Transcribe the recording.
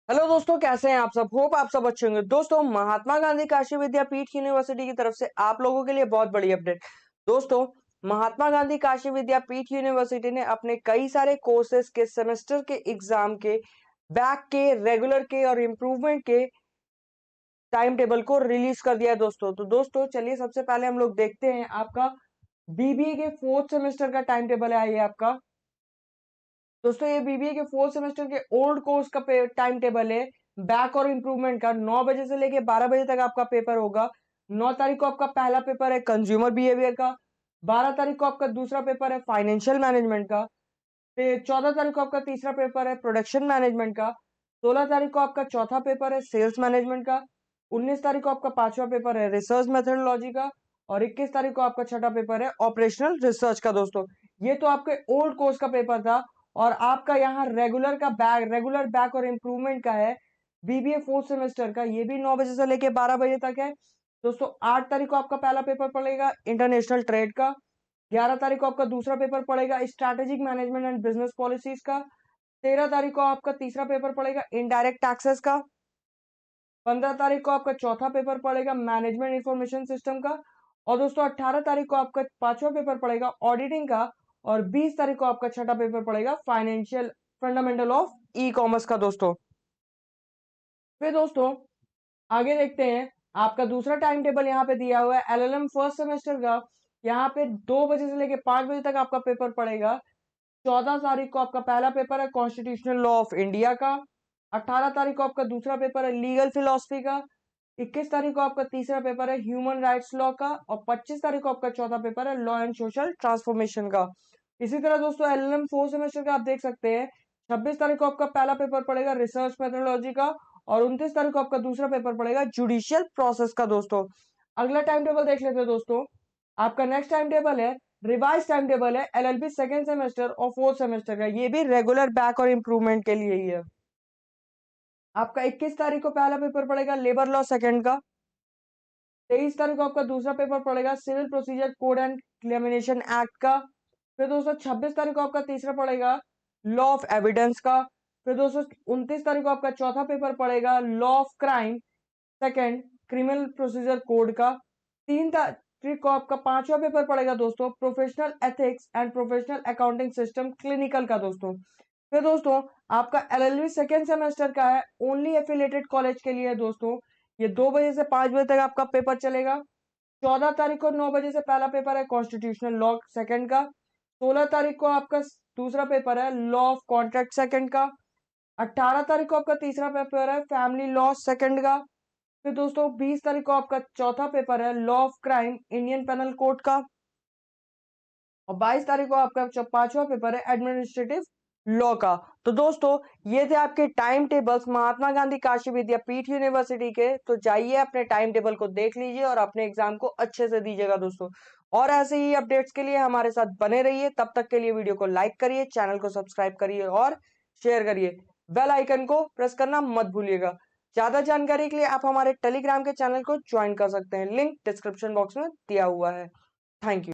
Hello दोस्तों, कैसे हैं आप सब। होप आप सब अच्छे होंगे। दोस्तों, महात्मा गांधी काशी विद्यापीठ यूनिवर्सिटी की तरफ से आप लोगों के लिए बहुत बड़ी अपडेट। दोस्तों, महात्मा गांधी काशी विद्यापीठ यूनिवर्सिटी ने अपने कई सारे कोर्सेज के सेमेस्टर के एग्जाम के बैक के रेगुलर के और इम्प्रूवमेंट के टाइम टेबल को रिलीज कर दिया है दोस्तों चलिए सबसे पहले हम लोग देखते हैं आपका बीबीए के फोर्थ सेमेस्टर का टाइम टेबल है। ये आपका दोस्तों ये बीबीए के फोर्थ सेमेस्टर के ओल्ड कोर्स का टाइम टेबल है। बैक और इम्प्रूवमेंट का 9 बजे से लेके 12 बजे तक आपका पेपर होगा। 9 तारीख को आपका पहला पेपर है कंज्यूमर बिहेवियर का। 12 तारीख को आपका दूसरा पेपर है फाइनेंशियल मैनेजमेंट का। फिर 14 तारीख को आपका तीसरा पेपर है प्रोडक्शन मैनेजमेंट का। 16 तारीख को आपका चौथा पेपर है सेल्स मैनेजमेंट का। 19 तारीख को आपका पांचवा पेपर है रिसर्च मेथोडोलॉजी का। और 21 तारीख को आपका छठा पेपर है ऑपरेशनल रिसर्च का। दोस्तों, ये तो आपके ओल्ड कोर्स का पेपर था। और आपका यहाँ रेगुलर बैक और इम्प्रूवमेंट का है बीबीए फोर्थ सेमेस्टर का। ये भी 9 बजे से लेके 12 बजे तक है। दोस्तों, 8 तारीख को आपका पहला पेपर पड़ेगा इंटरनेशनल ट्रेड का। 11 तारीख को आपका दूसरा पेपर पड़ेगा strategic management and business policies का। 13 तारीख को आपका तीसरा पेपर पड़ेगा इनडायरेक्ट टैक्सेस का। 15 तारीख को आपका चौथा पेपर पड़ेगा मैनेजमेंट इंफॉर्मेशन सिस्टम का। और दोस्तों, 18 तारीख को आपका पांचवा पेपर पड़ेगा ऑडिटिंग का। और 20 तारीख को आपका छठा पेपर पड़ेगा financial fundamental of e commerce का। दोस्तों आगे देखते हैं। आपका दूसरा टाइम टेबल यहाँ पे दिया हुआ है एलएलएम फर्स्ट सेमेस्टर का। यहाँ पे 2 बजे से लेके 5 बजे तक आपका पेपर पड़ेगा। 14 तारीख को आपका पहला पेपर है कॉन्स्टिट्यूशनल लॉ ऑफ इंडिया का। 18 तारीख को आपका दूसरा पेपर है लीगल फिलोसफी का। 21 तारीख को आपका तीसरा पेपर है ह्यूमन राइट्स लॉ का। और 25 तारीख को आपका चौथा पेपर है लॉ एंड सोशल ट्रांसफॉर्मेशन का। इसी तरह दोस्तों एलएलएम फोर्थ सेमेस्टर का आप देख सकते हैं 26 तारीख को आपका पहला पेपर पड़ेगा रिसर्च मेथोडोलॉजी का। और 29 तारीख को आपका दूसरा पेपर पड़ेगा जुडिशियल प्रोसेस का। दोस्तों, अगला टाइम टेबल देख लेते हैं। दोस्तों, आपका नेक्स्ट टाइम टेबल है रिवाइज टाइम टेबल है एलएलबी सेकेंड सेमेस्टर और फोर्थ सेमेस्टर का। ये भी रेगुलर बैक और इम्प्रूवमेंट के लिए ही है। आपका 21 तारीख को पहला पेपर पड़ेगा लेबर लॉ सेकंड का। 23 तारीख को आपका दूसरा पेपर पड़ेगा सिविल प्रोसीजर कोड एंड क्लेमिनेशन एक्ट का। फिर दोस्तों 26 तारीख को आपका तीसरा पड़ेगा लॉ ऑफ एविडेंस का। फिर दोस्तों 29 तारीख को आपका चौथा पेपर पड़ेगा law of crime second criminal procedure code का। 3 तारीख को आपका पांचवा पेपर पड़ेगा दोस्तों professional ethics and professional accounting system clinical का। फिर दोस्तों आपका एलएलबी सेकेंड सेमेस्टर का है ओनली एफिलेटेड कॉलेज के लिए। दोस्तों, ये 2 बजे से 5 बजे तक आपका पेपर चलेगा। 14 तारीख को 9 बजे से पहला पेपर है कॉन्स्टिट्यूशनल लॉ सेकंड का। 16 तारीख को आपका दूसरा पेपर है लॉ ऑफ कॉन्ट्रैक्ट सेकंड का। 18 तारीख को आपका तीसरा पेपर है फैमिली लॉ सेकंड का। फिर दोस्तों 20 तारीख को आपका चौथा पेपर है law of crime Indian penal code का। और 22 तारीख को आपका पांचवा पेपर है एडमिनिस्ट्रेटिव लॉ का। तो दोस्तों, ये थे आपके टाइम टेबल्स महात्मा गांधी काशी विद्यापीठ यूनिवर्सिटी के। तो जाइए अपने टाइम टेबल को देख लीजिए और अपने एग्जाम को अच्छे से दीजिएगा दोस्तों। और ऐसे ही अपडेट्स के लिए हमारे साथ बने रहिए। तब तक के लिए वीडियो को लाइक करिए, चैनल को सब्सक्राइब करिए और शेयर करिए। बेल आइकन को प्रेस करना मत भूलिएगा। ज्यादा जानकारी के लिए आप हमारे टेलीग्राम के चैनल को ज्वाइन कर सकते हैं। लिंक डिस्क्रिप्शन बॉक्स में दिया हुआ है। Thank you.